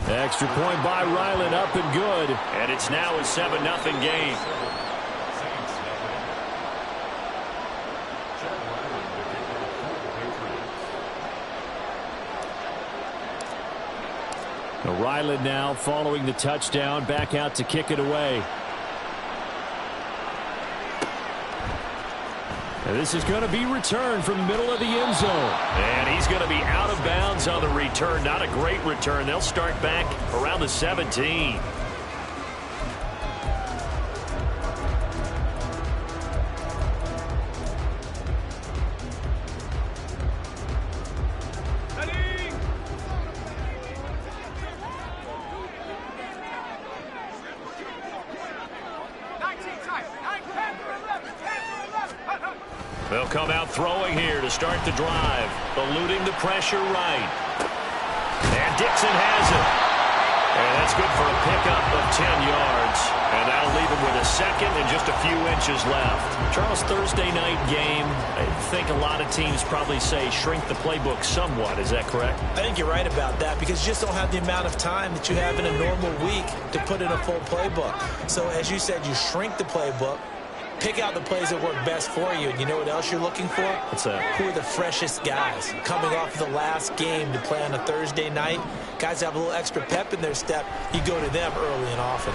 Extra point by Ryland, up and good. And it's now a 7-0 game. Ryland now following the touchdown, back out to kick it away. And this is going to be returned from the middle of the end zone. And he's going to be out of bounds on the return. Not a great return. They'll start back around the 17. They'll come out throwing here to start the drive. Eluding the pressure right. And Dixon has it. And that's good for a pickup of 10 yards. And that'll leave him with a second and just a few inches left. Charles, Thursday night game, I think a lot of teams probably say shrink the playbook somewhat. Is that correct? I think you're right about that because you just don't have the amount of time that you have in a normal week to put in a full playbook. So as you said, you shrink the playbook. Pick out the plays that work best for you. And you know what else you're looking for? What's that? Who are the freshest guys? Coming off of the last game to play on a Thursday night, guys have a little extra pep in their step. You go to them early and often.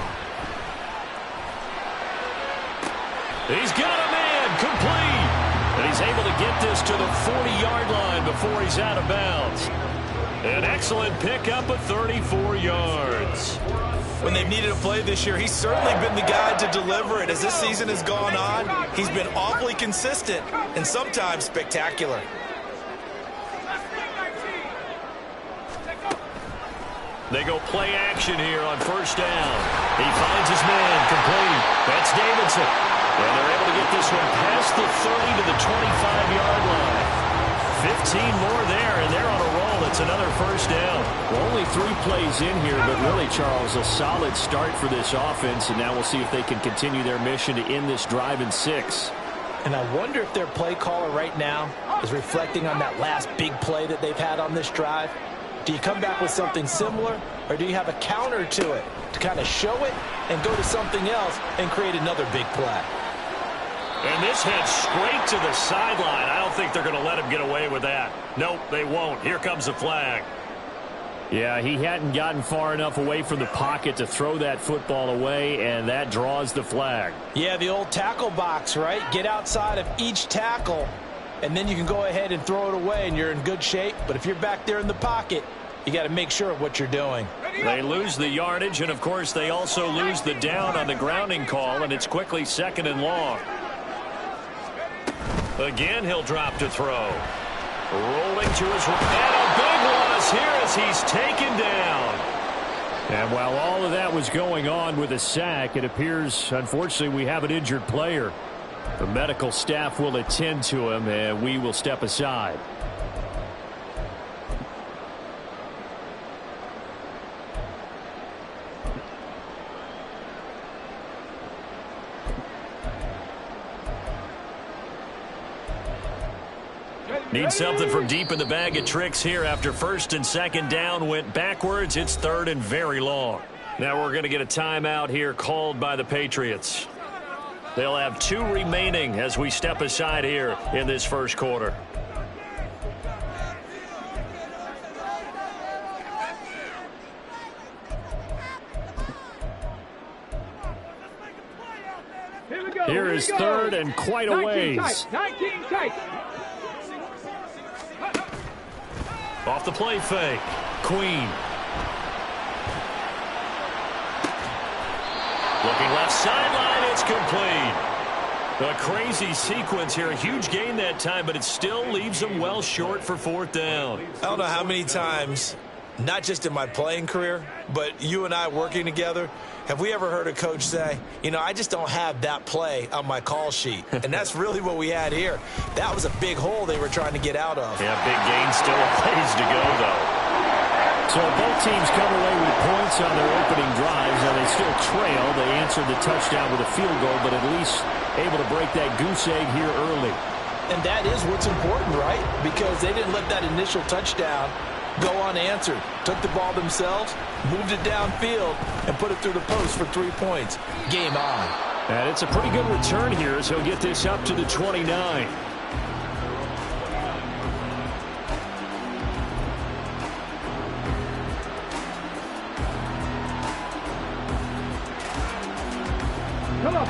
He's got a man complete. And he's able to get this to the 40-yard line before he's out of bounds. An excellent pickup of 34 yards. When they've needed a play this year, he's certainly been the guy to deliver it. As this season has gone on, he's been awfully consistent and sometimes spectacular. They go play action here on first down. He finds his man complete. That's Davidson. And they're able to get this one past the 30 to the 25-yard line. 15 more there, and they're on a roll. It's another first down. Well, only 3 plays in here, but really, Charles, a solid start for this offense, and now we'll see if they can continue their mission to end this drive in 6. And I wonder if their play caller right now is reflecting on that last big play that they've had on this drive. Do you come back with something similar, or do you have a counter to it to kind of show it and go to something else and create another big play? And this heads straight to the sideline. I don't think they're going to let him get away with that. Nope, they won't. Here comes the flag. Yeah, he hadn't gotten far enough away from the pocket to throw that football away, and that draws the flag. Yeah, the old tackle box, right? Get outside of each tackle, and then you can go ahead and throw it away, and you're in good shape. But if you're back there in the pocket, you got to make sure of what you're doing. They lose the yardage, and, of course, they also lose the down on the grounding call, and it's quickly 2nd and long. Again, he'll drop to throw. Rolling to his right. And a big loss here as he's taken down. And while all of that was going on with a sack, it appears, unfortunately, we have an injured player. The medical staff will attend to him, and we will step aside. Need something from deep in the bag of tricks here after 1st and 2nd down went backwards. It's 3rd and very long. Now we're going to get a timeout here called by the Patriots. They'll have 2 remaining as we step aside here in this first quarter. Here is 3rd and quite a ways. 19 tight. Off the play fake. Queen. Looking left sideline. It's complete. A crazy sequence here. A huge gain that time, but it still leaves them well short for 4th down. I don't know how many times, not just in my playing career, but you and I working together, have we ever heard a coach say, you know, I just don't have that play on my call sheet. And that's really what we had here. That was a big hole they were trying to get out of. Yeah, big gain, still a ways to go, though. So both teams come away with points on their opening drives. Now they still trail. They answered the touchdown with a field goal, but at least able to break that goose egg here early. And that is what's important, right? Because they didn't let that initial touchdown go unanswered. Took the ball themselves, moved it downfield, and put it through the post for 3 points. Game on. And it's a pretty good return here as he'll get this up to the 29.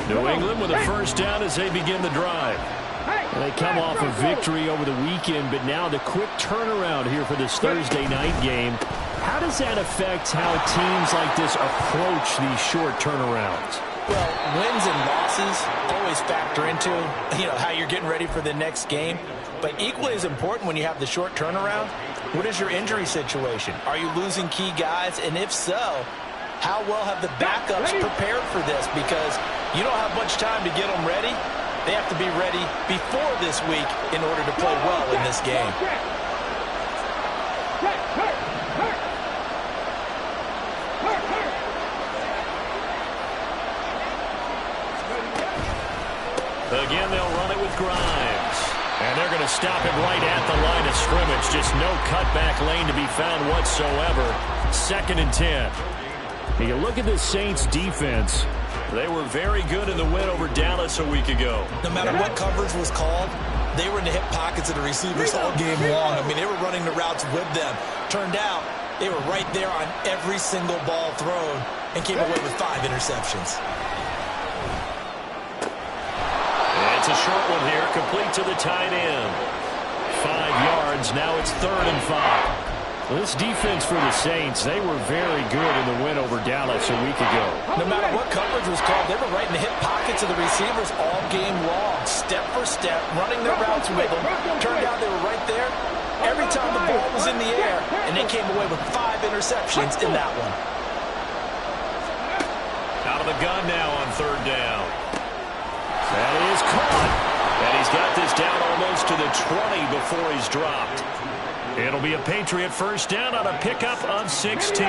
New England with a first down as they begin the drive. They come off a victory over the weekend, but now the quick turnaround here for this Thursday night game. How does that affect how teams like this approach these short turnarounds? Well, wins and losses always factor into, how you're getting ready for the next game. But equally as important when you have the short turnaround, what is your injury situation? Are you losing key guys? And if so, how well have the backups prepared for this? Because you don't have much time to get them ready. They have to be ready before this week in order to play well in this game. Again, they'll run it with Grimes. And they're going to stop him right at the line of scrimmage. Just no cutback lane to be found whatsoever. 2nd and 10. You look at the Saints defense. They were very good in the win over Dallas a week ago. No matter what coverage was called, they were in the hip pockets of the receivers all game long. I mean, they were running the routes with them. Turned out, they were right there on every single ball thrown and came away with 5 interceptions. It's a short one here, complete to the tight end. 5 yards, now it's 3rd and 5. Well, this defense for the Saints, they were very good in the win over Dallas a week ago. No matter what coverage was called, they were right in the hip pockets of the receivers all game long, step for step, running their routes with them. Turned out they were right there every time the ball was in the air, and they came away with 5 interceptions in that one. Out of the gun now on 3rd down. That is caught. And he's got this down almost to the 20 before he's dropped. It'll be a Patriot first down on a pickup of 16.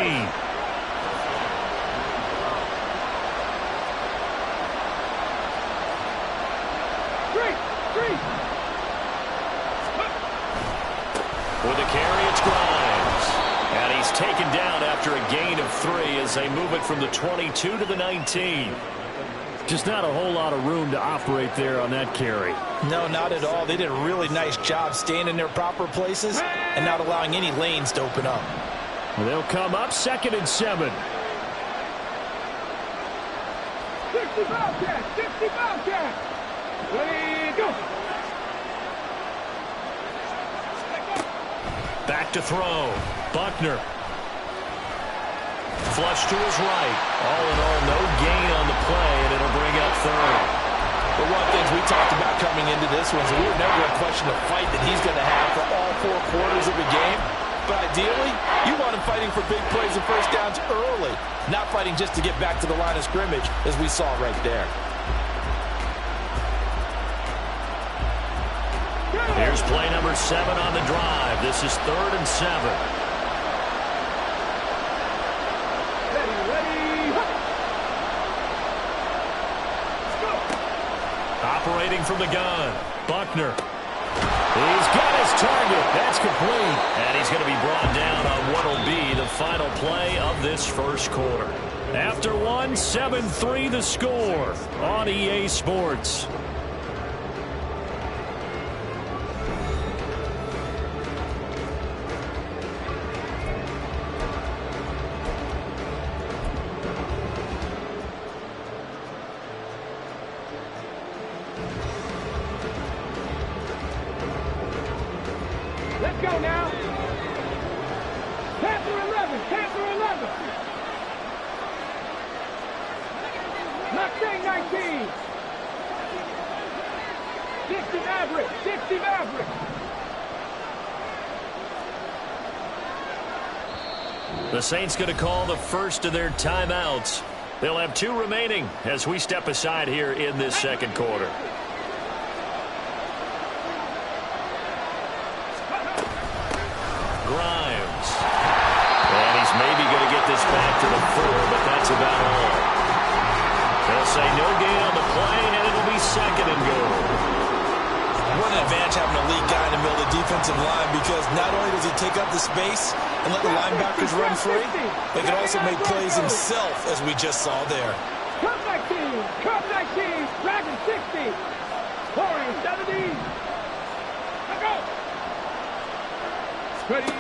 With a carry, it's Grimes. And he's taken down after a gain of 3 as they move it from the 22 to the 19. Just not a whole lot of room to operate there on that carry. No, not at all. They did a really nice job staying in their proper places and not allowing any lanes to open up. They'll come up 2nd and 7. 60 Bobcats, 60 Bobcats. Ready, go. Back to throw. Buckner. Flush to his right. All in all, no gain on the play, and it'll bring up 3rd. But one of the things we talked about coming into this one is we were never going to question the fight that he's going to have for all 4 quarters of the game. But ideally, you want him fighting for big plays and first downs early, not fighting just to get back to the line of scrimmage, as we saw right there. Here's play number 7 on the drive. This is 3rd and 7. Operating from the gun, Buckner. He's got his target. That's complete. And he's going to be brought down on what will be the final play of this first quarter. After 1, 7-3 the score on EA Sports. Let's go now. Panther 11, Panther 11. Mustang 19. 60 Maverick, 60 Maverick. The Saints going to call the first of their timeouts. They'll have 2 remaining as we step aside here in this second quarter. Grimes. And he's maybe going to get this back to the 4, but that's about all. They'll say no gain on the play, and it'll be 2nd and goal. One an advantage having a lead guy in the middle of the defensive line because not only does he take up the space and let the linebackers run free, but he can also make plays himself, as we just saw there. Cut 19, Dragon 60, Warrior 70. Let's go. Ready.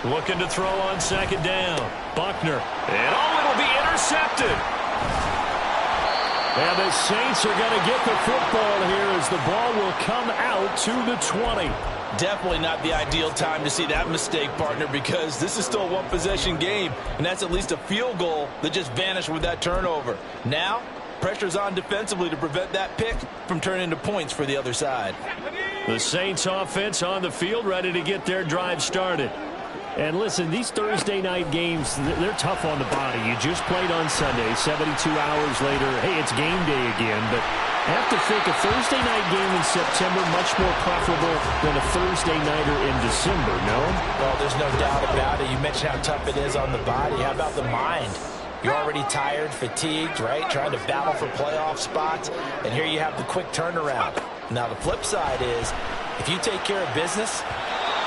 Looking to throw on second down. Buckner. And it'll be intercepted. And the Saints are going to get the football here as the ball will come out to the 20. Definitely not the ideal time to see that mistake, partner, because this is still a one-possession game, and that's at least a field goal that just vanished with that turnover. Now, pressure's on defensively to prevent that pick from turning into points for the other side. The Saints offense on the field, ready to get their drive started. And listen, these Thursday night games, they're tough on the body. You just played on Sunday, 72 hours later, hey, it's game day again. But I have to think a Thursday night game in September much more preferable than a Thursday nighter in December, no? Well, there's no doubt about it. You mentioned how tough it is on the body. How about the mind? You're already tired, fatigued, right? Trying to battle for playoff spots. And here you have the quick turnaround. Now, the flip side is, if you take care of business,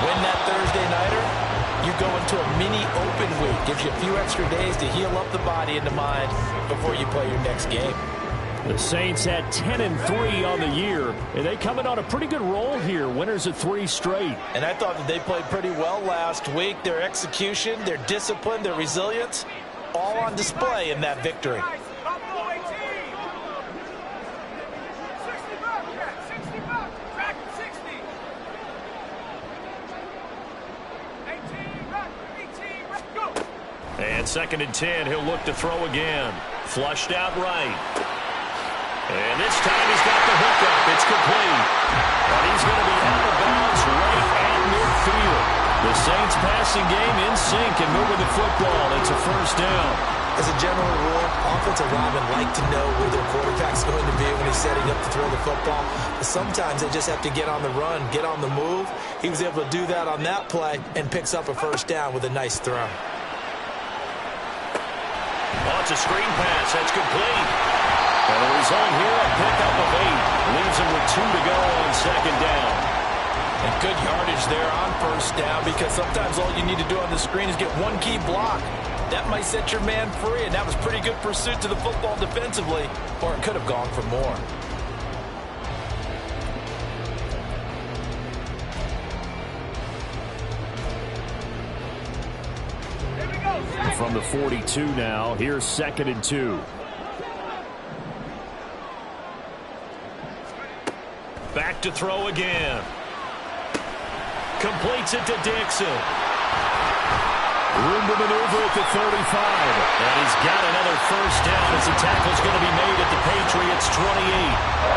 win that Thursday nighter, you go into a mini open week. Gives you a few extra days to heal up the body and the mind before you play your next game. The Saints at 10-3 on the year, and they come in on a pretty good roll here. Winners of 3 straight. And I thought that they played pretty well last week. Their execution, their discipline, their resilience, all on display in that victory. And 2nd and 10, he'll look to throw again. Flushed out right. And this time he's got the hookup. It's complete. And he's going to be out of bounds right at midfield. The Saints passing game in sync and moving the football. It's a first down. As a general rule, offensive linemen like to know where their quarterback's going to be when he's setting up to throw the football. But sometimes they just have to get on the run, get on the move. He was able to do that on that play and picks up a first down with a nice throw. Oh, it's a screen pass. That's complete. And the result here, a pickup of 8. Leaves him with 2 to go on second down. And good yardage there on first down because sometimes all you need to do on the screen is get one key block. That might set your man free, and that was pretty good pursuit to the football defensively, or it could have gone for more. From the 42 now, here's 2nd and 2. Back to throw again. Completes it to Dixon. Room to maneuver at the 35. And he's got another first down as the tackle's going to be made at the Patriots' 28.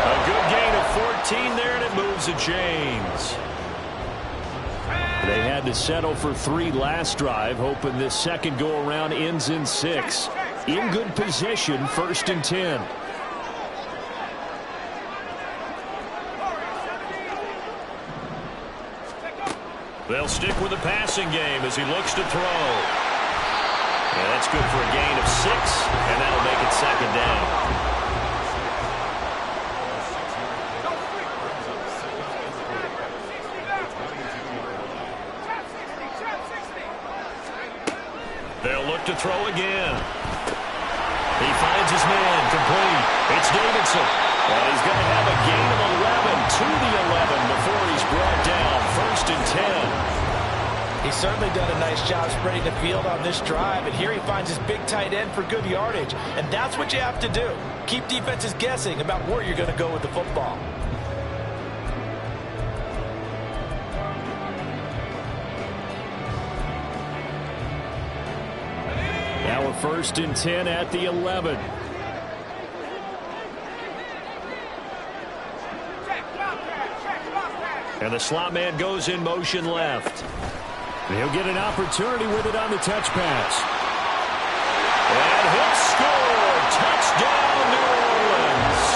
A good gain of 14 there, and it moves the chains. They had to settle for 3 last drive, hoping this second go-around ends in 6. In good position, 1st and 10. They'll stick with the passing game as he looks to throw. And that's good for a gain of 6, and that'll make it 2nd down. They'll look to throw again. He finds his man, complete. It's Davidson. And he's going to have a gain of 11 to the 11 before he's brought down. 1st and 10. He's certainly done a nice job spreading the field on this drive, and here he finds his big tight end for good yardage. And that's what you have to do. Keep defenses guessing about where you're going to go with the football. Now a 1st and 10 at the 11. And the slot man goes in motion left. He'll get an opportunity with it on the touch pass. And he'll score. Touchdown, New Orleans.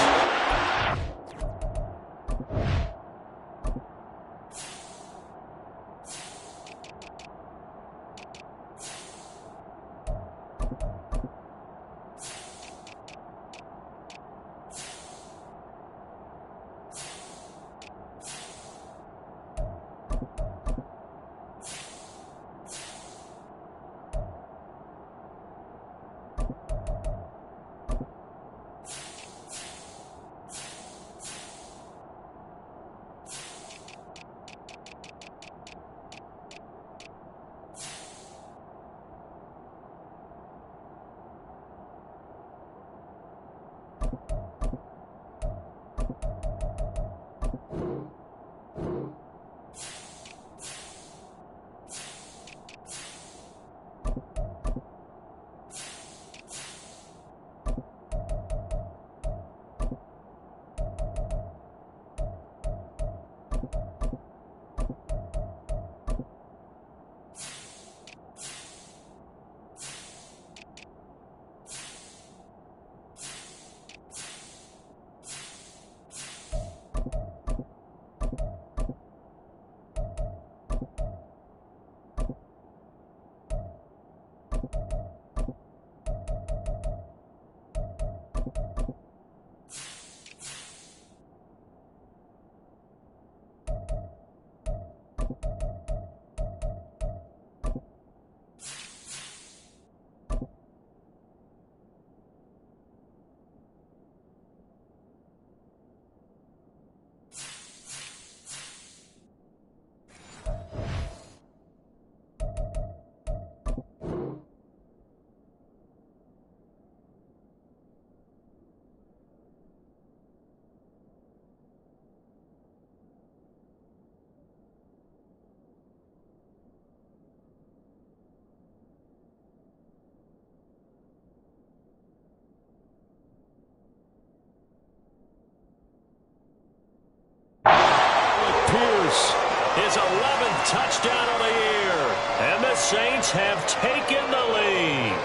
His 11th touchdown of the year. And the Saints have taken the lead.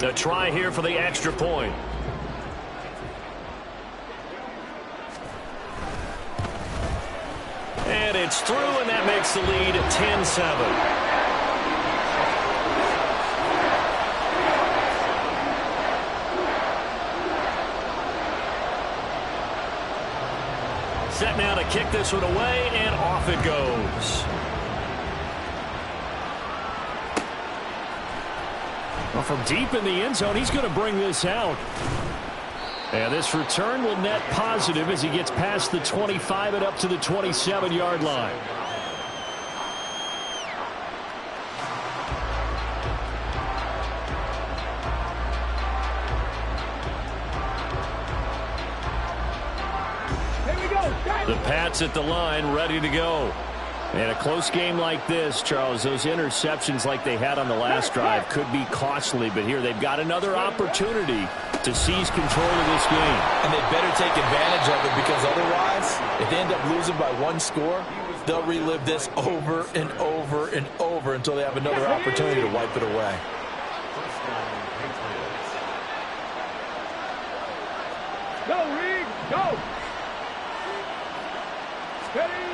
A try here for the extra point. And it's through, and that makes the lead 10-7. Set now to kick this one away, and off it goes. Well, from deep in the end zone, he's going to bring this out. And this return will net positive as he gets past the 25 and up to the 27-yard line. The Pats at the line, ready to go. And a close game like this, Charles, those interceptions like they had on the last drive could be costly, but here they've got another opportunity to seize control of this game. And they better take advantage of it, because otherwise, if they end up losing by one score, they'll relive this over and over and over until they have another opportunity to wipe it away. Go, Reed, go! Steady!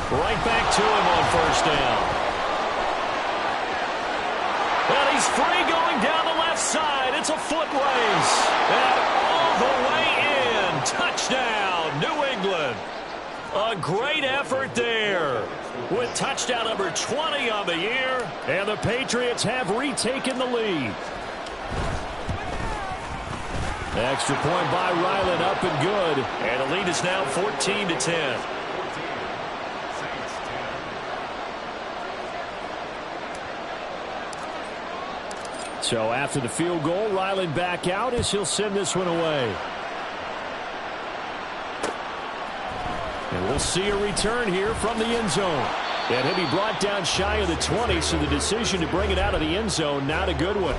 Right back to him on first down. And he's free going down the left side. It's a foot race. And all the way in. Touchdown, New England. A great effort there. With touchdown number 20 on the year. And the Patriots have retaken the lead. Extra point by Ryland, up and good. And the lead is now 14-10. So after the field goal, Ryland back out as he'll send this one away. And we'll see a return here from the end zone. And he'll be brought down shy of the 20, so the decision to bring it out of the end zone, not a good one.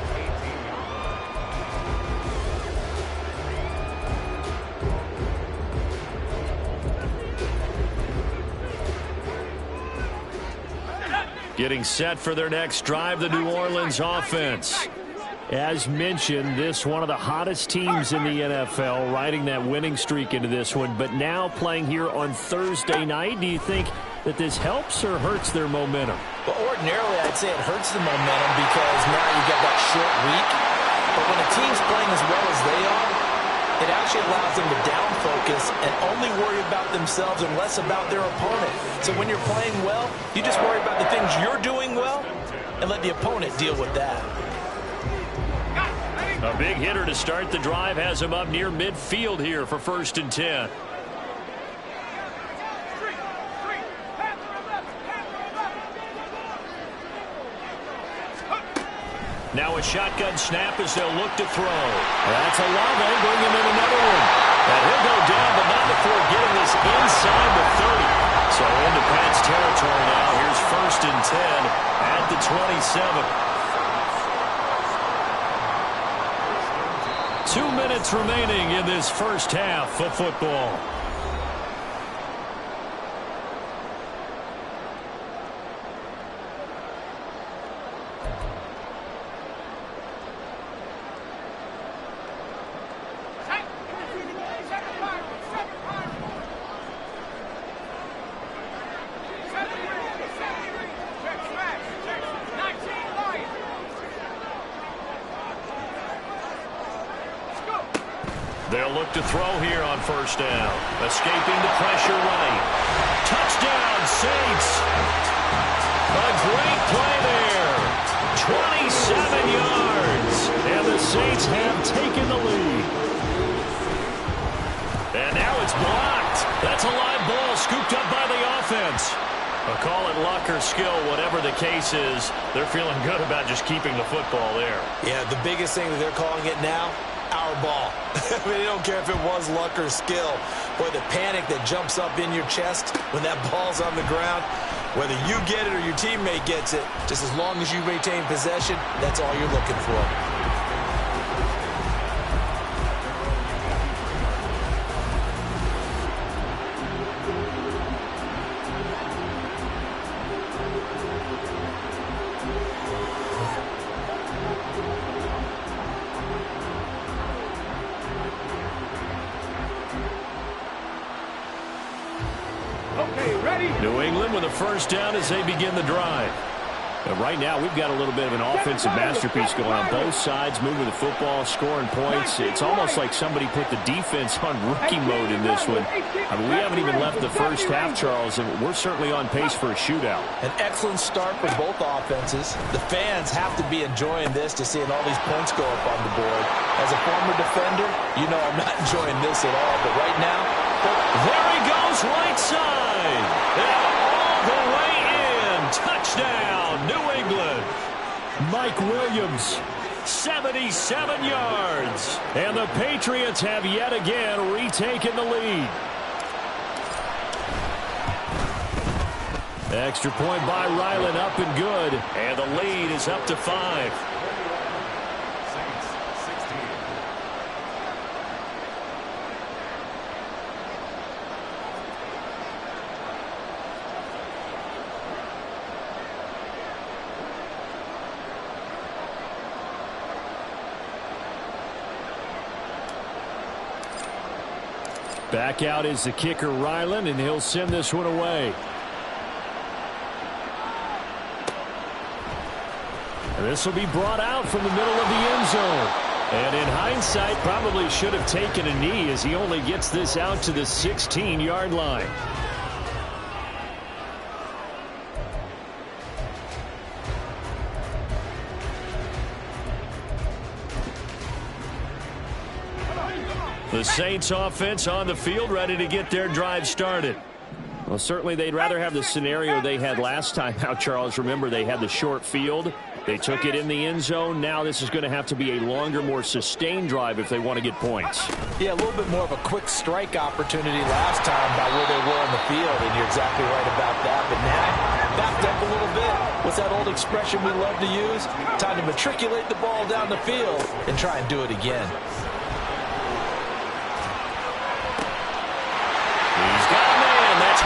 Getting set for their next drive, the New Orleans offense. As mentioned, this one of the hottest teams in the NFL, riding that winning streak into this one, but now playing here on Thursday night. Do you think that this helps or hurts their momentum? Well, ordinarily, I'd say it hurts the momentum, because now you get that short week. But when a team's playing as well as they are, it actually allows them to down focus and only worry about themselves and less about their opponent. So when you're playing well, you just worry about the things you're doing well and let the opponent deal with that. A big hitter to start the drive has him up near midfield here for 1st and 10. Now a shotgun snap as they'll look to throw. That's Olave bringing in another one. And he'll go down, but not before getting this inside the 30. So into Pats territory now. Here's 1st and 10 at the 27. 2 minutes remaining in this first half of football. They'll look to throw here on 1st down. Escaping the pressure right. Touchdown, Saints. A great play there. 27 yards. And the Saints have taken the lead. And now it's blocked. That's a live ball scooped up by the offense. I'll call it luck or skill, whatever the case is. They're feeling good about just keeping the football there. Yeah, the biggest thing that they're calling it now, our ball. I mean, they don't care if it was luck or skill. Boy, the panic that jumps up in your chest when that ball's on the ground, whether you get it or your teammate gets it, just as long as you maintain possession, that's all you're looking for. Okay, ready? New England with a first down as they begin the drive. Right now, we've got a little bit of an offensive masterpiece going on both sides, moving the football, scoring points. It's almost like somebody put the defense on rookie mode in this one. I mean, we haven't even left the first half, Charles, and we're certainly on pace for a shootout. An excellent start for both offenses. The fans have to be enjoying this to seeing all these points go up on the board. As a former defender, you know I'm not enjoying this at all, but right now, there he goes, right side. And all the way in. Touchdown, New England. Mike Williams, 77 yards. And the Patriots have yet again retaken the lead. Extra point by Ryland, up and good. And the lead is up to 5. Back out is the kicker, Ryland, and he'll send this one away. And this will be brought out from the middle of the end zone. And in hindsight, probably should have taken a knee as he only gets this out to the 16-yard line. The Saints offense on the field, ready to get their drive started. Well, certainly they'd rather have the scenario they had last time out, Charles. Remember, they had the short field. They took it in the end zone. Now this is going to have to be a longer, more sustained drive if they want to get points. Yeah, a little bit more of a quick strike opportunity last time by where they were on the field, and you're exactly right about that. But now, backed up a little bit. What's that old expression we love to use? Time to matriculate the ball down the field and try and do it again.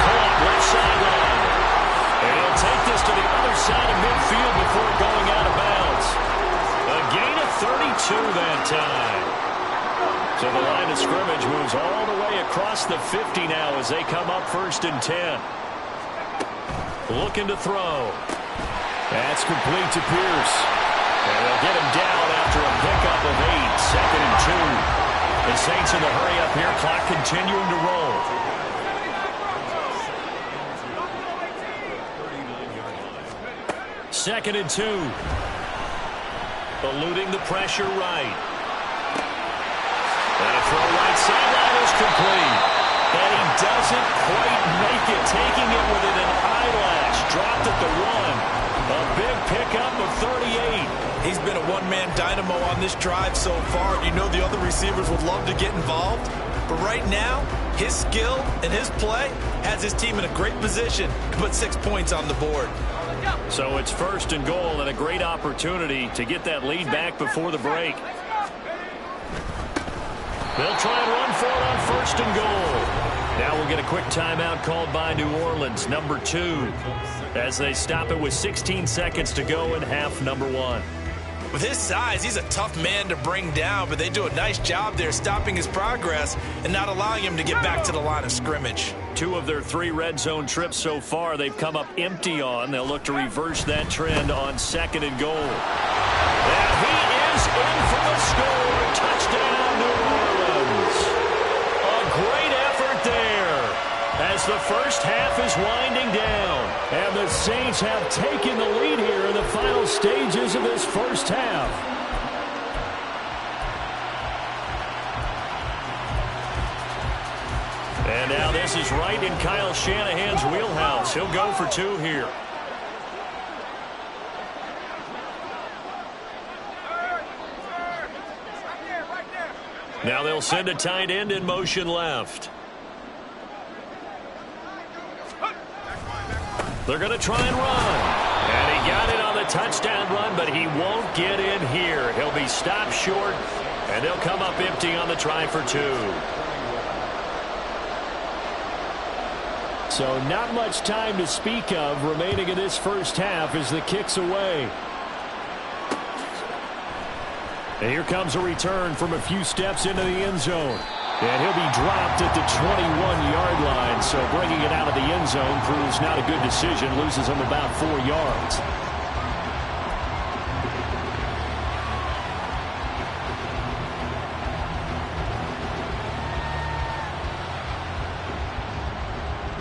Left sideline. And he'll take this to the other side of midfield before going out of bounds. A gain of 32 that time. So the line of scrimmage moves all the way across the 50 now as they come up 1st and 10. Looking to throw. That's complete to Pierce. And they'll get him down after a pickup of 8. 2nd and 2. The Saints in the hurry up here. Clock continuing to roll. 2nd and 2. Eluding the pressure right. And a throw right sideline is complete. And he doesn't quite make it, taking it within an eyelash. Dropped at the 1. A big pickup of 38. He's been a one-man dynamo on this drive so far. You know the other receivers would love to get involved. But right now, his skill and his play has his team in a great position to put 6 points on the board. So it's 1st and goal and a great opportunity to get that lead back before the break. They'll try and run for it on 1st and goal. Now we'll get a quick timeout called by New Orleans, number 2, as they stop it with 16 seconds to go in half number 1. With his size, he's a tough man to bring down, but they do a nice job there stopping his progress and not allowing him to get back to the line of scrimmage. 2 of their 3 red zone trips so far they've come up empty on. They'll look to reverse that trend on 2nd and goal. And he is in for the score. Touchdown, New Orleans. A great effort there as the first half is winding down. And the Saints have taken the lead here in the final stages of this first half. And now this is right in Kyle Shanahan's wheelhouse. He'll go for 2 here. Now they'll send a tight end in motion left. They're going to try and run. And he got it on the touchdown run, but he won't get in here. He'll be stopped short, and they'll come up empty on the try for 2. So not much time to speak of remaining in this first half as the kick's away. And here comes a return from a few steps into the end zone. And he'll be dropped at the 21-yard line. So bringing it out of the end zone proves not a good decision. Loses him about 4 yards.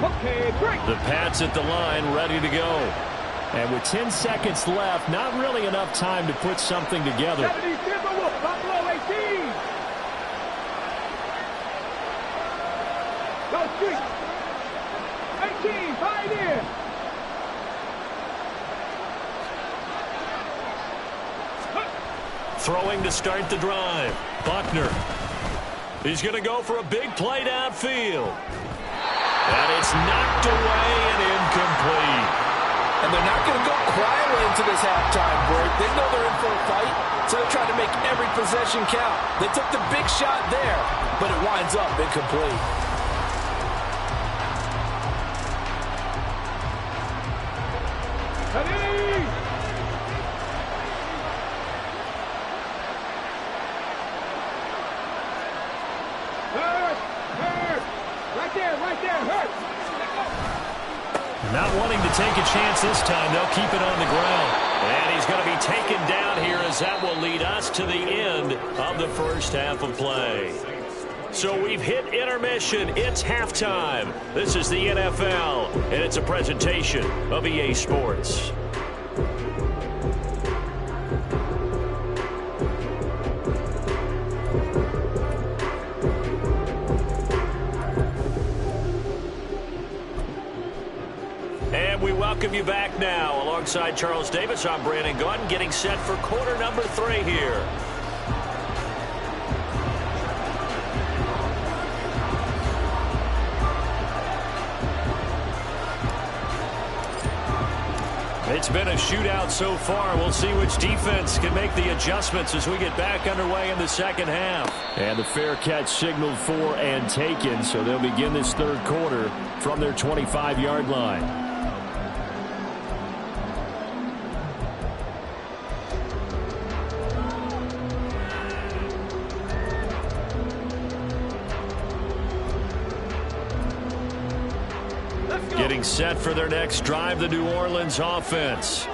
Okay, break. The Pats at the line, ready to go. And with 10 seconds left, not really enough time to put something together. 70 Timberwolves, Buffalo 18. Go street. 18, fight in. Throwing to start the drive. Buckner. He's going to go for a big play downfield. And it's knocked away and incomplete. And they're not going to go quietly into this halftime break. They know they're in for a fight, so they're trying to make every possession count. They took the big shot there, but it winds up incomplete. Ready. Hurt. Right there, hurt. Not wanting to take a chance this time. They'll keep it on the ground. And he's going to be taken down here as that will lead us to the end of the first half of play. So we've hit intermission. It's halftime. This is the NFL, and it's a presentation of EA Sports. And we welcome you back now. Alongside Charles Davis, I'm Brandon Gaudin, getting set for quarter number 3 here. It's been a shootout so far. We'll see which defense can make the adjustments as we get back underway in the second half. And the fair catch signaled for and taken, so they'll begin this third quarter from their 25-yard line. Getting set for their next drive, the New Orleans offense.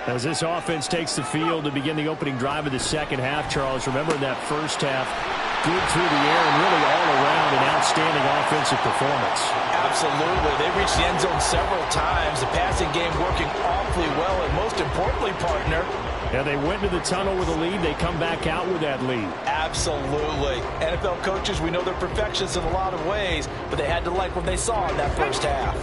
As this offense takes the field to begin the opening drive of the second half, Charles, remember in that first half, good through the air and really all around an outstanding offensive performance. Absolutely. They reached the end zone several times. The passing game working awfully well, and most importantly, partner, Yeah, they went to the tunnel with a lead. They come back out with that lead. absolutely. NFL coaches, we know they're perfectionists in a lot of ways, but they had to like what they saw in that first half.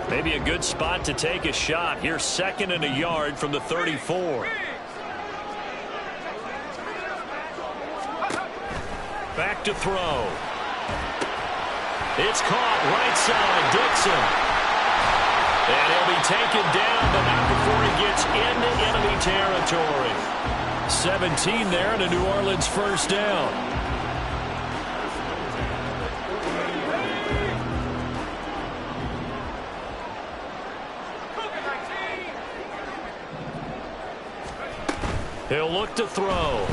Maybe a good spot to take a shot. Here's 2nd and a yard from the 34. Back to throw. It's caught right side. Dixon. And he'll be taken down, but not before he gets into enemy territory. 17 there and a New Orleans first down. He'll look to throw.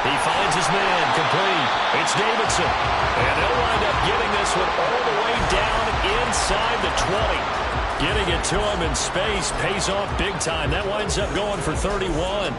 He finds his man, complete. It's Davidson. And he'll wind up getting this one all the way down inside the 20. Getting it to him in space pays off big time. That winds up going for 31.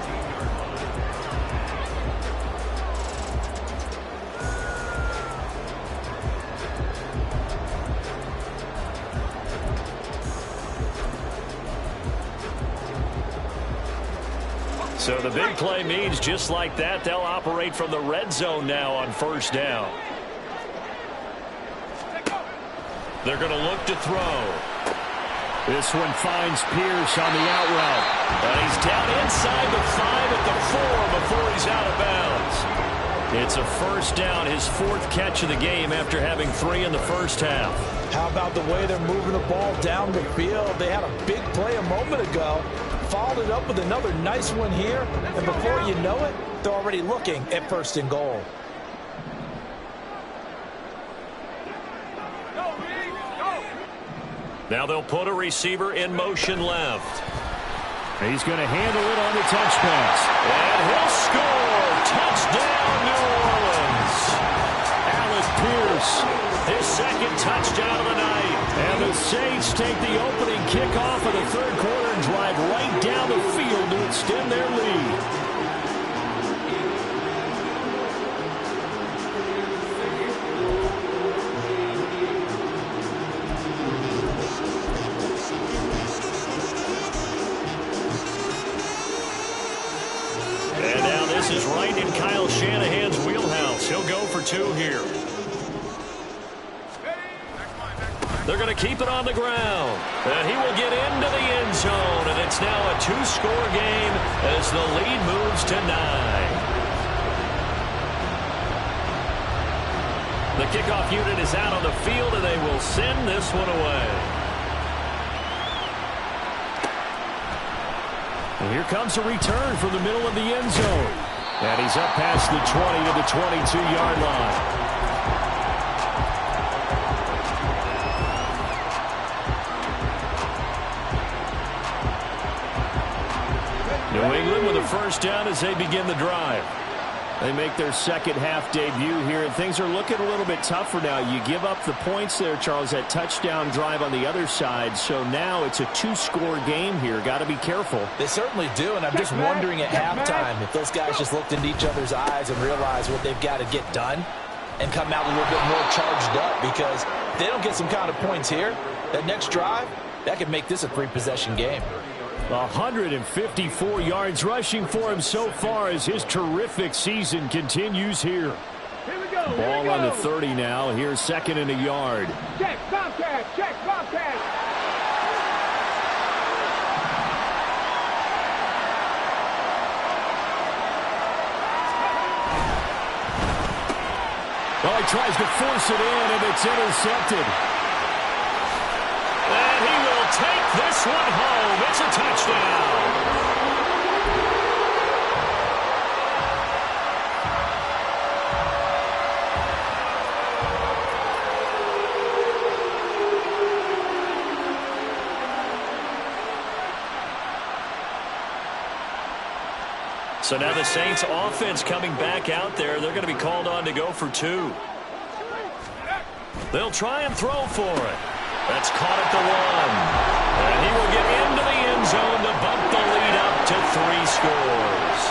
So the big play means just like that, they'll operate from the red zone now on first down. They're going to look to throw. This one finds Pierce on the out route. And he's down inside the 5 at the 4 before he's out of bounds. It's a first down, his 4th catch of the game after having 3 in the first half. How about the way they're moving the ball down the field? They had a big play a moment ago. Followed it up with another nice one here. And before you know it, they're already looking at 1st and goal. Now they'll put a receiver in motion left. He's going to handle it on the touch pass. And he'll score. Touchdown, third quarter and drive right down the field to extend their lead. And now this is right in Kyle Shanahan's wheelhouse. He'll go for 2 here. They're going to keep it on the ground. And he will get into the end zone. And it's now a 2-score game as the lead moves to 9. The kickoff unit is out on the field, and they will send this one away. And here comes a return from the middle of the end zone. And he's up past the 20 to the 22-yard line. New England with a first down as they begin the drive. They make their second-half debut here, and things are looking a little bit tougher now. You give up the points there, Charles, that touchdown drive on the other side, so now it's a 2-score game here. Got to be careful. They certainly do, and I'm just wondering at halftime if those guys just looked into each other's eyes and realized what they've got to get done and come out a little bit more charged up, because if they don't get some kind of points here, that next drive, that could make this a 3-possession game. 154 yards rushing for him so far as his terrific season continues here. Here we go. Ball on the 30 now. Here's 2nd and a yard. Check, Bobcat. Check, Bobcat. Well, he tries to force it in, and it's intercepted. And he will take this one home. It's a touchdown. So now the Saints offense coming back out there. They're going to be called on to go for 2. They'll try and throw for it. That's caught at the 1. And he will get into the end zone to bump the lead up to 3 scores.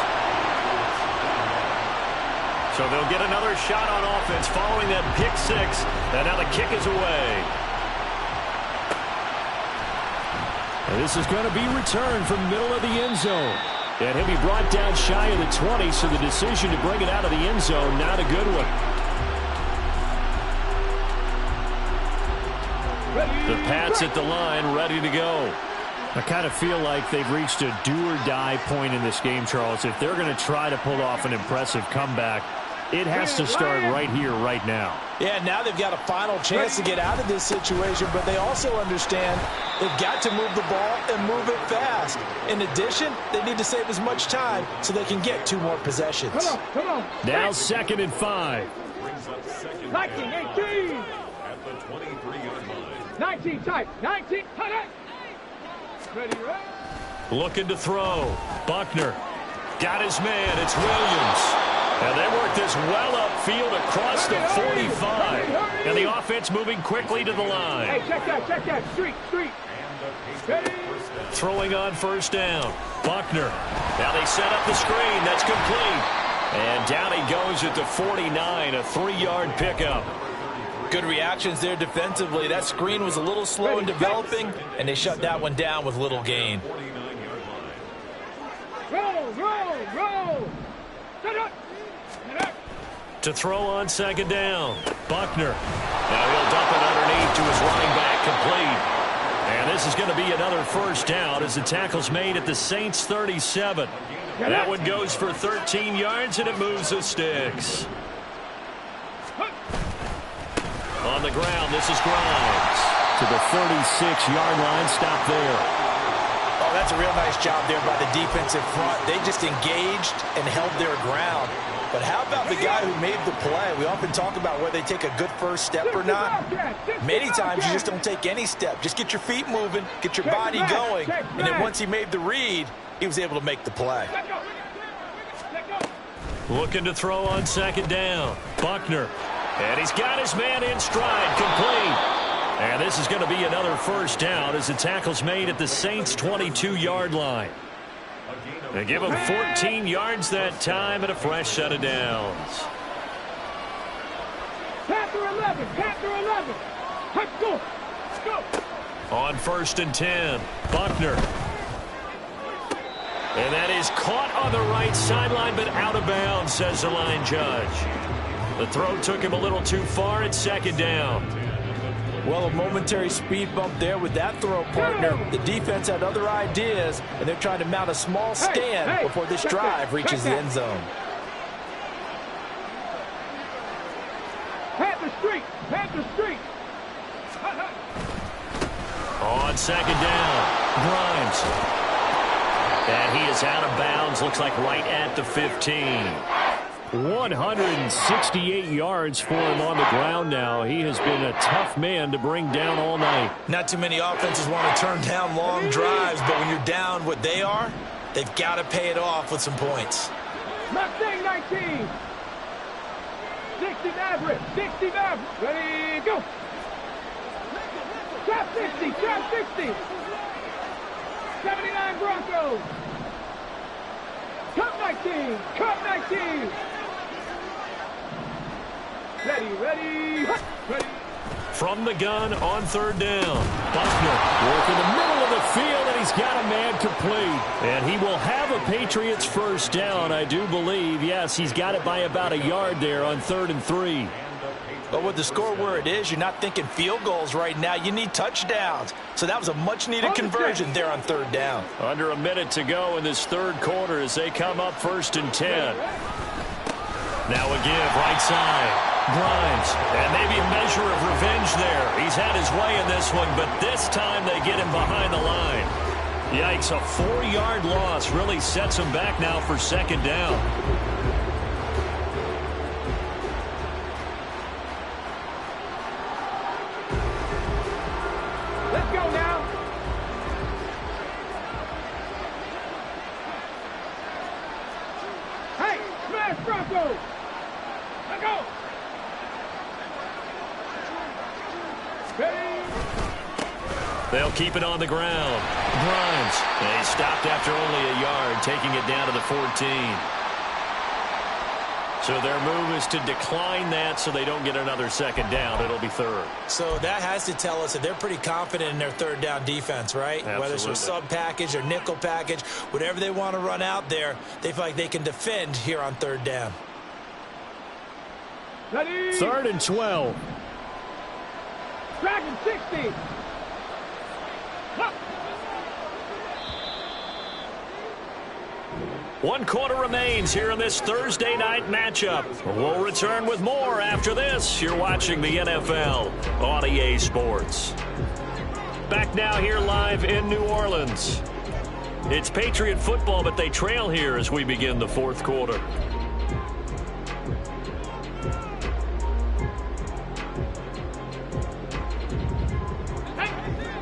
So they'll get another shot on offense following that pick 6. And now the kick is away. And this is going to be returned from middle of the end zone. And he'll be brought down shy of the 20, so the decision to bring it out of the end zone, not a good one. The Pats at the line, ready to go. I kind of feel like they've reached a do-or-die point in this game, Charles. If they're going to try to pull off an impressive comeback, it has to start right here, right now. Yeah, now they've got a final chance to get out of this situation, but they also understand they've got to move the ball and move it fast. In addition, they need to save as much time so they can get 2 more possessions. Come on. Now 2nd and 5. 19, 18. 19, tight. 19, tight. Ready, right? Looking to throw. Buckner. Got his man. It's Williams. And they work this well upfield across the 45. And the offense moving quickly to the line. Hey, check that. Street. Ready? Throwing on first down. Buckner. Now they set up the screen. That's complete. And down he goes at the 49, a 3-yard pickup. Good reactions there defensively. That screen was a little slow in developing, and they shut that one down with little gain. Roll. To throw on 2nd down. Buckner. Now he'll dump it underneath to his running back, complete. And this is going to be another first down as the tackle's made at the Saints 37. That one goes for 13 yards, and it moves the sticks. On the ground, this is Grimes. To the 36-yard line, stop there. Oh, that's a real nice job there by the defensive front. They just engaged and held their ground. But how about the guy who made the play? We often talk about whether they take a good first step or not. Many times you just don't take any step. Just get your feet moving, get your body going. And then once he made the read, he was able to make the play. Looking to throw on 2nd down. Buckner. And he's got his man in stride, complete. And this is going to be another first down as the tackle's made at the Saints' 22-yard line. They give them 14 yards that time and a fresh set of downs. Panther 11, Panther 11. Let's go. Let's go. On 1st and 10, Buckner. And that is caught on the right sideline, but out of bounds, says the line judge. The throw took him a little too far at 2nd down. Well, a momentary speed bump there with that throw, partner. The defense had other ideas, and they're trying to mount a small stand before this drive reaches the end zone. Panther Street, Panther Street. On 2nd down, Grimes. And he is out of bounds, looks like right at the 15. 168 yards for him on the ground now. He has been a tough man to bring down all night. Not too many offenses want to turn down long drives, but when you're down what they are, they've got to pay it off with some points. Mustang 19. 60 Maverick, 60 Maverick. Ready, go. Trap 60, trap 60. 79 Broncos. Cup 19, Cup 19. Ready, ready, ready. From the gun on 3rd down, Buckner working the middle of the field, and he's got a man complete. And he will have a Patriots first down, I do believe. Yes, he's got it by about a yard there on 3rd and 3. But with the score where it is, you're not thinking field goals right now. You need touchdowns. So that was a much-needed conversion there on 3rd down. Under a minute to go in this 3rd quarter as they come up 1st and 10. Now a give, right side. Grimes, and maybe a measure of revenge there. He's had his way in this one, but this time they get him behind the line. Yikes, a 4-yard loss really sets him back now for 2nd down. Let's go now. Hey, smash Broncos. Let's go. They'll keep it on the ground. Grimes. They stopped after only a yard, taking it down to the 14. So their move is to decline that so they don't get another 2nd down. It'll be 3rd. So that has to tell us that they're pretty confident in their 3rd down defense, right? Absolutely. Whether it's a sub package or nickel package, whatever they want to run out there, they feel like they can defend here on 3rd down. Ready. 3rd and 12. Dragon 60. Up. 1 quarter remains here in this Thursday night matchup. We'll return with more after this. You're watching the NFL on EA Sports. Back now here live in New Orleans. It's Patriot football, but they trail here as we begin the 4th quarter.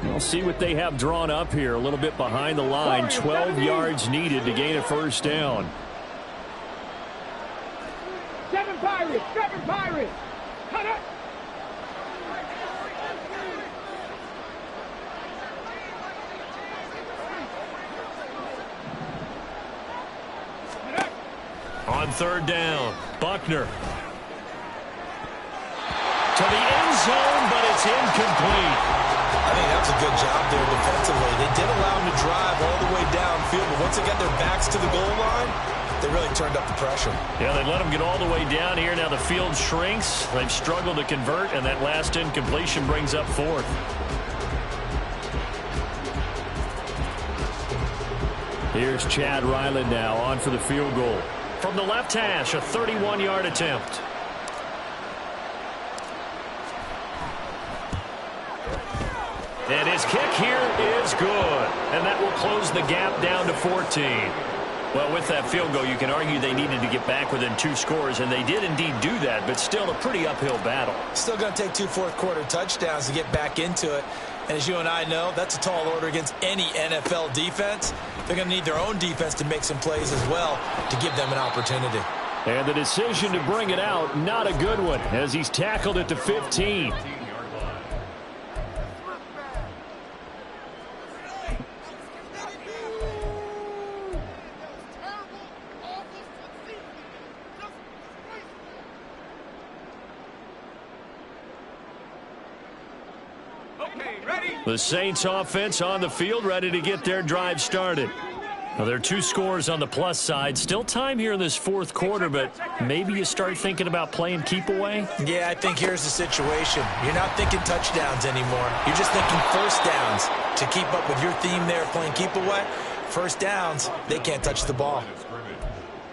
We'll see what they have drawn up here. A little bit behind the line. 12 yards needed to gain a first down. 7 Pirates, 7 Pirates. Cut up. On 3rd down, Buckner. To the end zone, but it's incomplete. I think that's a good job there defensively. They did allow them to drive all the way downfield, but once they got their backs to the goal line, they really turned up the pressure. Yeah, they let them get all the way down here. Now the field shrinks. They've struggled to convert, and that last incompletion brings up 4th. Here's Chad Ryland now on for the field goal. From the left hash, a 31-yard attempt. And his kick here is good. And that will close the gap down to 14. Well, with that field goal, you can argue they needed to get back within 2 scores, and they did indeed do that, but still a pretty uphill battle. Still going to take 2 fourth-quarter touchdowns to get back into it. And as you and I know, that's a tall order against any NFL defense. They're going to need their own defense to make some plays as well to give them an opportunity. And the decision to bring it out, not a good one, as he's tackled at the 15. The Saints offense on the field, ready to get their drive started. Now, there are 2 scores on the plus side. Still time here in this fourth quarter, but maybe you start thinking about playing keep away? Yeah, I think here's the situation. You're not thinking touchdowns anymore. You're just thinking first downs. To keep up with your theme there, playing keep away, first downs, they can't touch the ball.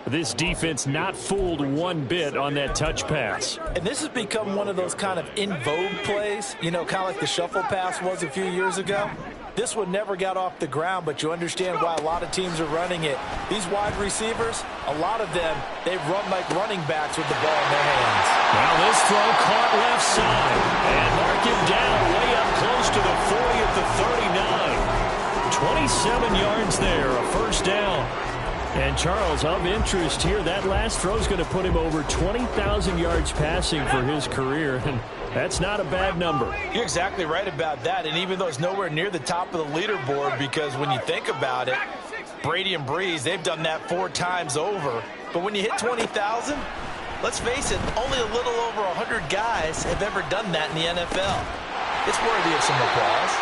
This defense not fooled one bit on that touch pass. And this has become one of those kind of in vogue plays, you know, kind of like the shuffle pass was a few years ago. This one never got off the ground, but you understand why a lot of teams are running it. These wide receivers, a lot of them, they run like running backs with the ball in their hands. Now this throw caught left side. And mark him down way up close to the 40 at the 39. 27 yards there, a first down. And Charles, of interest here, that last throw is going to put him over 20,000 yards passing for his career. And that's not a bad number. You're exactly right about that. And even though it's nowhere near the top of the leaderboard, because when you think about it, Brady and Breeze, they've done that 4 times over. But when you hit 20,000, let's face it, only a little over 100 guys have ever done that in the NFL. It's worthy of some applause.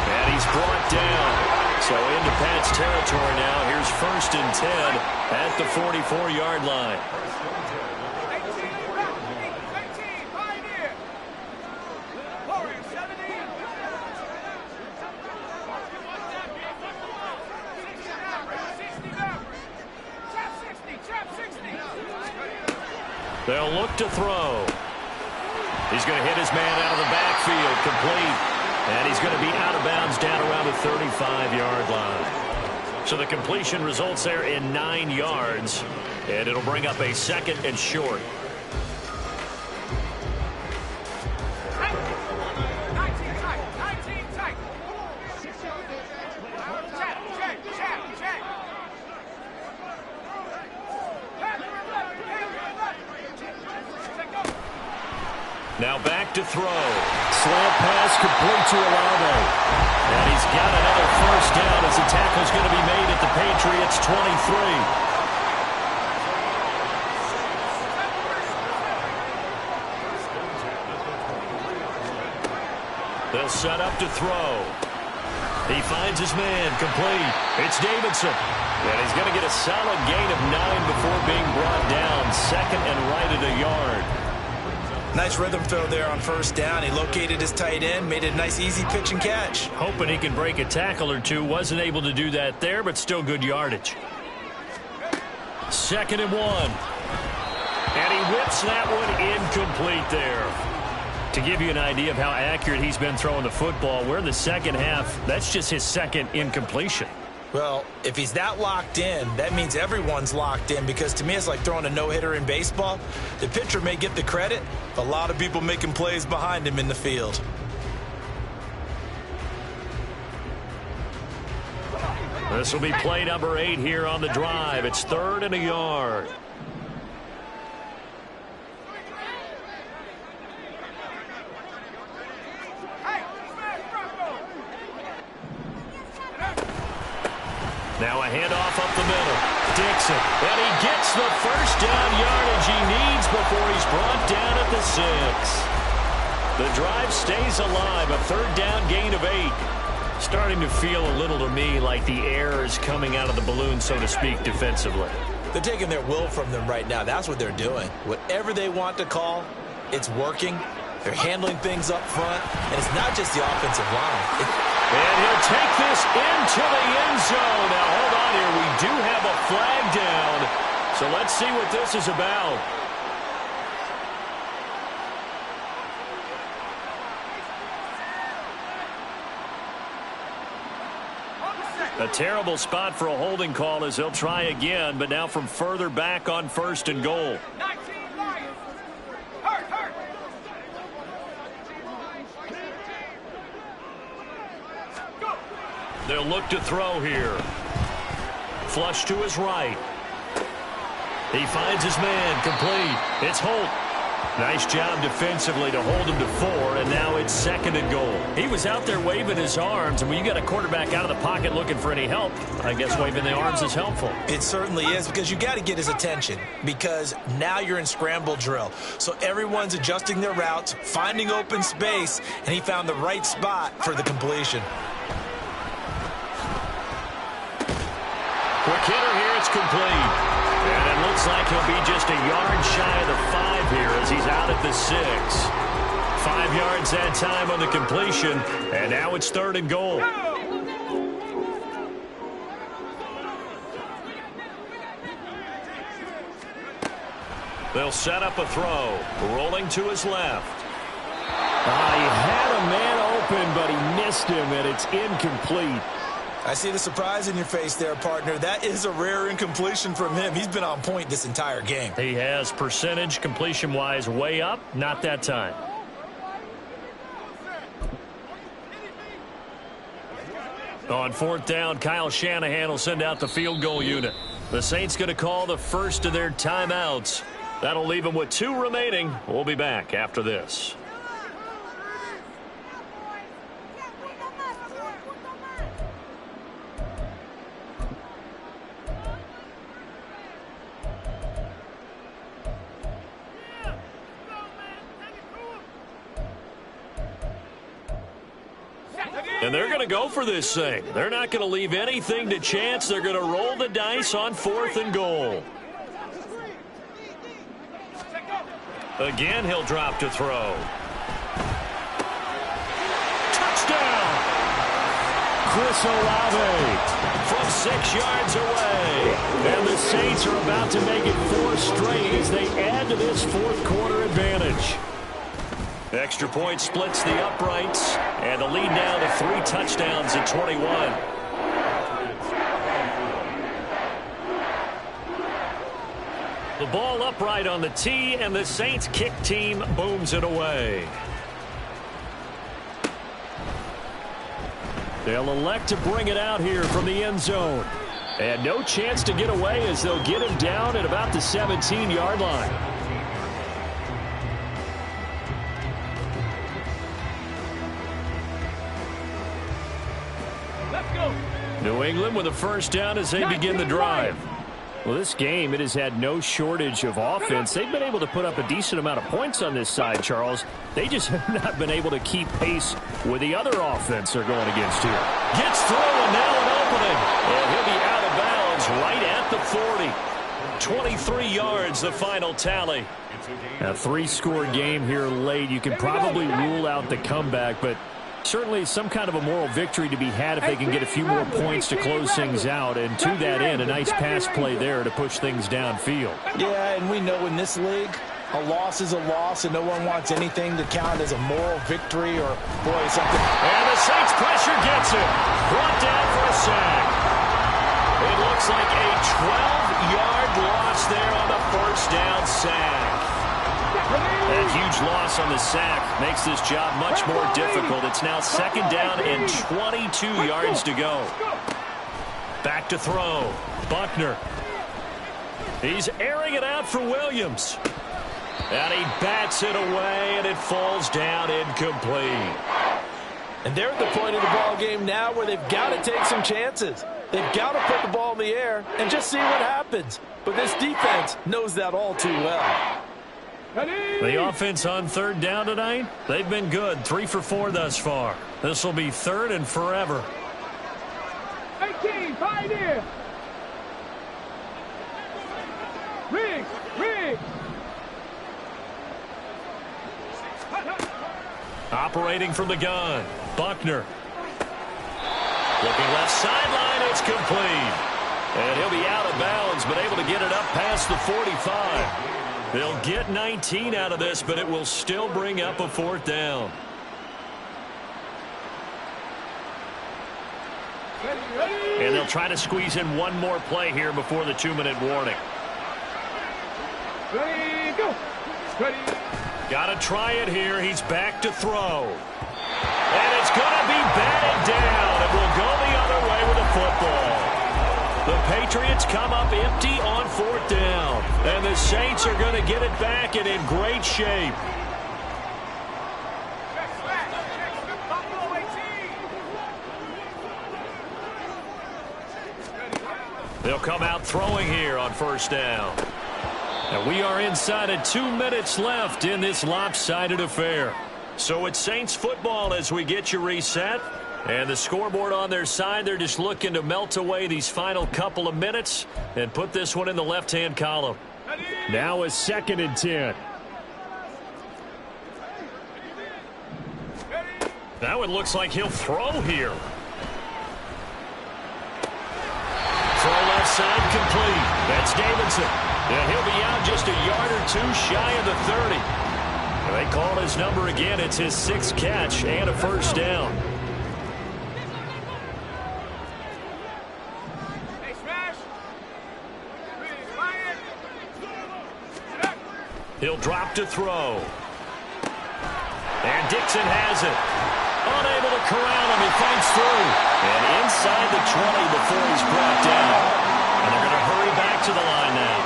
And he's brought down. So into Pat's territory now. Here's 1st and 10 at the 44-yard line. They'll look to throw. He's going to hit his man out of the backfield, complete. And he's going to be out of bounds down around the 35-yard line. So the completion results there in 9 yards. And it'll bring up a 2nd and short. Now back to throw. Slant pass complete to Olave. And he's got another first down as the tackle's going to be made at the Patriots' 23. They'll set up to throw. He finds his man, complete. It's Davidson. And he's going to get a solid gain of 9 before being brought down. 2nd and right at a yard. Nice rhythm throw there on first down. He located his tight end, made it a nice easy pitch and catch. Hoping he can break a tackle or two. Wasn't able to do that there, but still good yardage. 2nd and 1. And he whips that one incomplete there. To give you an idea of how accurate he's been throwing the football, we're in the second half. That's just his 2nd incompletion. Well, if he's that locked in, that means everyone's locked in, because to me it's like throwing a no-hitter in baseball. The pitcher may get the credit, but a lot of people making plays behind him in the field. This will be play number 8 here on the drive. It's 3rd and a yard. Now a handoff up the middle. Dixon. And he gets the first down yardage he needs before he's brought down at the 6. The drive stays alive. A 3rd down gain of 8. Starting to feel a little to me like the air is coming out of the balloon, so to speak, defensively. They're taking their will from them right now. That's what they're doing. Whatever they want to call, it's working. They're handling things up front. And it's not just the offensive line. And he'll take this into the end zone. Now, hold on here. We do have a flag down. So let's see what this is about. A terrible spot for a holding call as they'll try again, but now from further back on 1st and goal. They'll look to throw here. Flush to his right. He finds his man, complete. It's Holt. Nice job defensively to hold him to 4, and now it's 2nd and goal. He was out there waving his arms, and when you got a quarterback out of the pocket looking for any help, I guess waving the arms is helpful. It certainly is, because you got to get his attention, because now you're in scramble drill. So everyone's adjusting their routes, finding open space, and he found the right spot for the completion. Quick hitter here, it's complete. And it looks like he'll be just a yard shy of the 5 here as he's out at the 6. 5 yards that time on the completion, and now it's 3rd and goal. They'll set up a throw, rolling to his left. He had a man open, but he missed him, and it's incomplete. I see the surprise in your face there, partner. That is a rare incompletion from him. He's been on point this entire game. He has percentage completion-wise way up, not that time. On 4th down, Kyle Shanahan will send out the field goal unit. The Saints going to call the first of their timeouts. That'll leave them with 2 remaining. We'll be back after this. And they're going to go for this thing. They're not going to leave anything to chance. They're going to roll the dice on 4th and goal. Again, he'll drop to throw. Touchdown! Chris Olave from 6 yards away. And the Saints are about to make it 4 straight as they add to this 4th quarter advantage. Extra point splits the uprights, and the lead down to 3 touchdowns at 21. The ball upright on the tee, and the Saints kick team booms it away. They'll elect to bring it out here from the end zone. And no chance to get away as they'll get him down at about the 17-yard line. New England with a first down as they begin the drive. Well, this game, it has had no shortage of offense. They've been able to put up a decent amount of points on this side, Charles. They just have not been able to keep pace with the other offense they're going against here. Gets through, and now an opening. And he'll be out of bounds right at the 40. 23 yards, the final tally. A 3-score game here late. You can probably rule out the comeback, but certainly some kind of a moral victory to be had if they can get a few more points to close things out. And to that end, a nice pass play there to push things downfield. Yeah, and we know in this league, a loss is a loss, and no one wants anything to count as a moral victory or, boy, something. And the Saints pressure gets it. Brought down for a sack. It looks like a 12-yard loss there on the first down sack. That huge loss on the sack makes this job much more difficult. It's now 2nd down and 22 yards to go. Back to throw. Buckner. He's airing it out for Williams. And he bats it away, and it falls down incomplete. And they're at the point of the ball game now where they've got to take some chances. They've got to put the ball in the air and just see what happens. But this defense knows that all too well. The offense on 3rd down tonight, they've been good. 3 for 4 thus far. This will be 3rd and forever. 18, pioneer. Riggs. Operating from the gun, Buckner. Looking left sideline, it's complete. And he'll be out of bounds, but able to get it up past the 45. They'll get 19 out of this, but it will still bring up a 4th down. And they'll try to squeeze in one more play here before the 2-minute warning. Ready, go. Ready. Got to try it here. He's back to throw. And it's going to be batted down. It will go the other way with the football. The Patriots come up empty on 4th down. And the Saints are going to get it back and in great shape. They'll come out throwing here on 1st down. And we are inside of 2 minutes left in this lopsided affair. So it's Saints football as we get you reset. And the scoreboard on their side, they're just looking to melt away these final couple of minutes and put this one in the left-hand column. Now a 2nd and 10. Now it looks like he'll throw here. Throw left side complete. That's Davidson. And he'll be out just a yard or two shy of the 30. They call his number again. It's his 6th catch and a 1st down. He'll drop to throw. And Dixon has it. Unable to corral him. He fights through. And inside the 20 before he's brought down. And they're going to hurry back to the line now.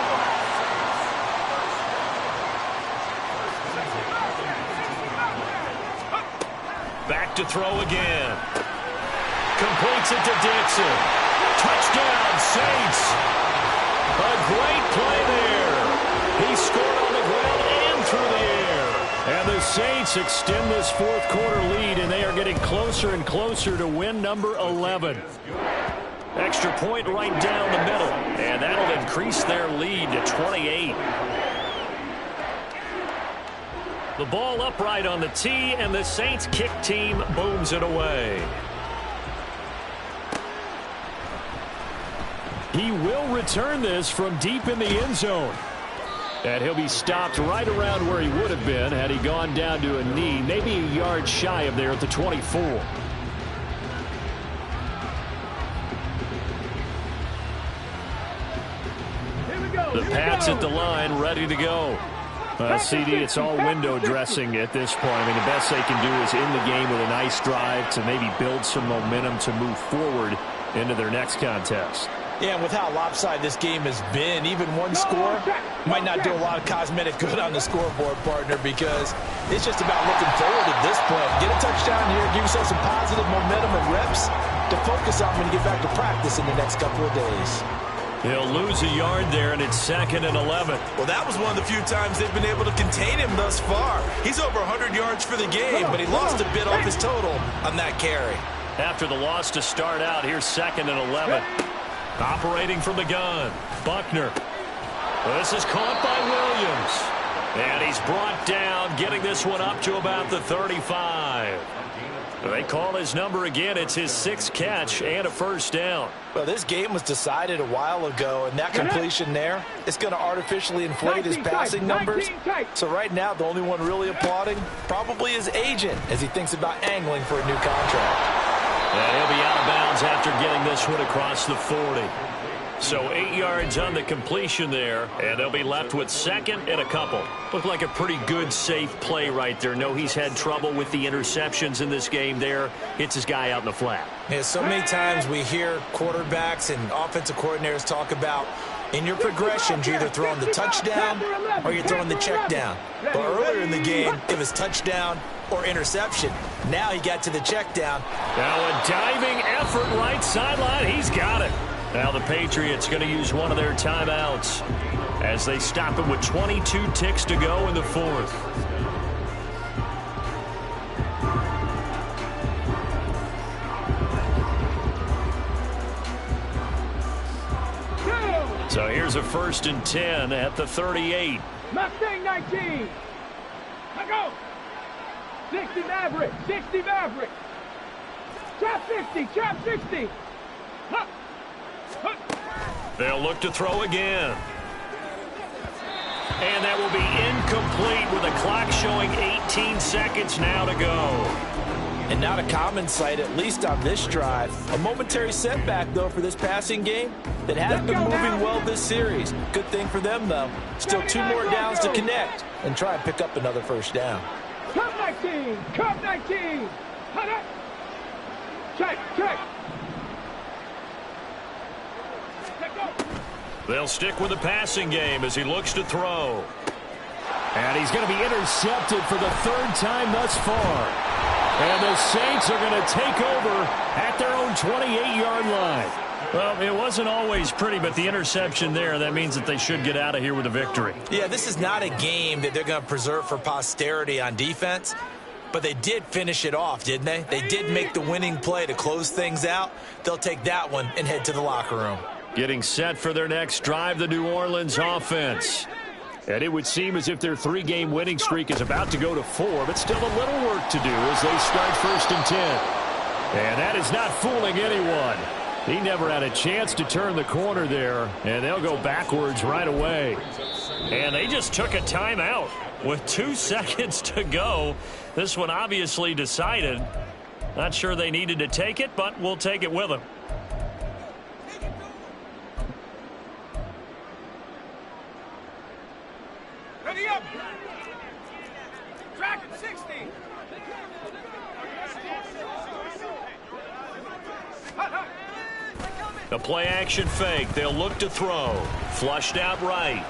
Back to throw again. Completes it to Dixon. Touchdown, Saints. A great play there. He scored on the ground and through the air. And the Saints extend this 4th quarter lead, and they are getting closer and closer to win number 11. Extra point right down the middle. And that'll increase their lead to 28. The ball upright on the tee, and the Saints kick team booms it away. He will return this from deep in the end zone. And he'll be stopped right around where he would have been had he gone down to a knee, maybe a yard shy of there at the 24. The Pats at the line, ready to go. CD, it's all window dressing at this point. I mean, the best they can do is end the game with a nice drive to maybe build some momentum to move forward into their next contest. Yeah, and with how lopsided this game has been, even one score might not do a lot of cosmetic good on the scoreboard, partner, because it's just about looking forward at this point. Get a touchdown here, give yourself some positive momentum and reps to focus on when you get back to practice in the next couple of days. He'll lose a yard there, and it's 2nd and 11. Well, that was one of the few times they've been able to contain him thus far. He's over 100 yards for the game, but he lost a bit off his total on that carry. After the loss to start out, here's 2nd and 11. Operating from the gun, Buckner. This is caught by Williams. And he's brought down, getting this one up to about the 35. They call his number again. It's his 6th catch and a 1st down. Well, this game was decided a while ago, and that completion there is going to artificially inflate his passing numbers. So right now, the only one really applauding probably his agent as he thinks about angling for a new contract. And he'll be out of bounds after getting this one across the 40. So 8 yards on the completion there, and they'll be left with 2nd and a couple. Looked like a pretty good, safe play right there. No, he's had trouble with the interceptions in this game there. Hits his guy out in the flat. Yeah, so many times we hear quarterbacks and offensive coordinators talk about in your progressions, you're either throwing the touchdown or you're throwing the check down. But earlier in the game, it was touchdown or interception. Now he got to the check down. Now a diving effort right sideline. He's got it. Now the Patriots going to use one of their timeouts as they stop it with 22 ticks to go in the 4th. So here's a 1st and 10 at the 38. Mustang 19. Let go. 60 Maverick. 60 Maverick. Trap 60. Trap 60. Huh. Huh. They'll look to throw again. And that will be incomplete with the clock showing 18 seconds now to go. And not a common sight, at least on this drive. A momentary setback, though, for this passing game that has been moving well this series. Good thing for them, though. Still 2 more downs to connect and try and pick up another 1st down. Cup 19. Cup 19. Check. Check. They'll stick with the passing game as he looks to throw. And he's going to be intercepted for the third time thus far. And the Saints are going to take over at their own 28-yard line. Well, it wasn't always pretty, but the interception there, that means that they should get out of here with a victory. Yeah, this is not a game that they're going to preserve for posterity on defense, but they did finish it off, didn't they? They did make the winning play to close things out. They'll take that one and head to the locker room. Getting set for their next drive, the New Orleans offense. And it would seem as if their 3-game winning streak is about to go to 4, but still a little work to do as they start 1st and 10. And that is not fooling anyone. He never had a chance to turn the corner there, and they'll go backwards right away. And they just took a timeout with 2 seconds to go. This one obviously decided. Not sure they needed to take it, but we'll take it with them. Ready up. Track at 60. The play-action fake. They'll look to throw. Flushed out right.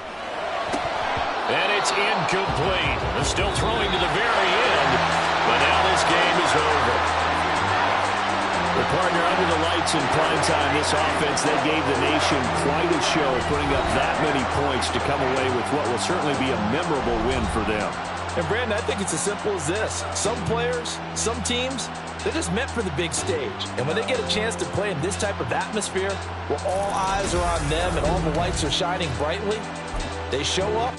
And it's incomplete. They're still throwing to the very end, but now this game is over. The partner under the lights in prime time, this offense, they gave the nation quite a show, putting up that many points to come away with what will certainly be a memorable win for them. And, Brandon, I think it's as simple as this. Some players, some teams, they're just meant for the big stage. And when they get a chance to play in this type of atmosphere, where all eyes are on them and all the lights are shining brightly, they show up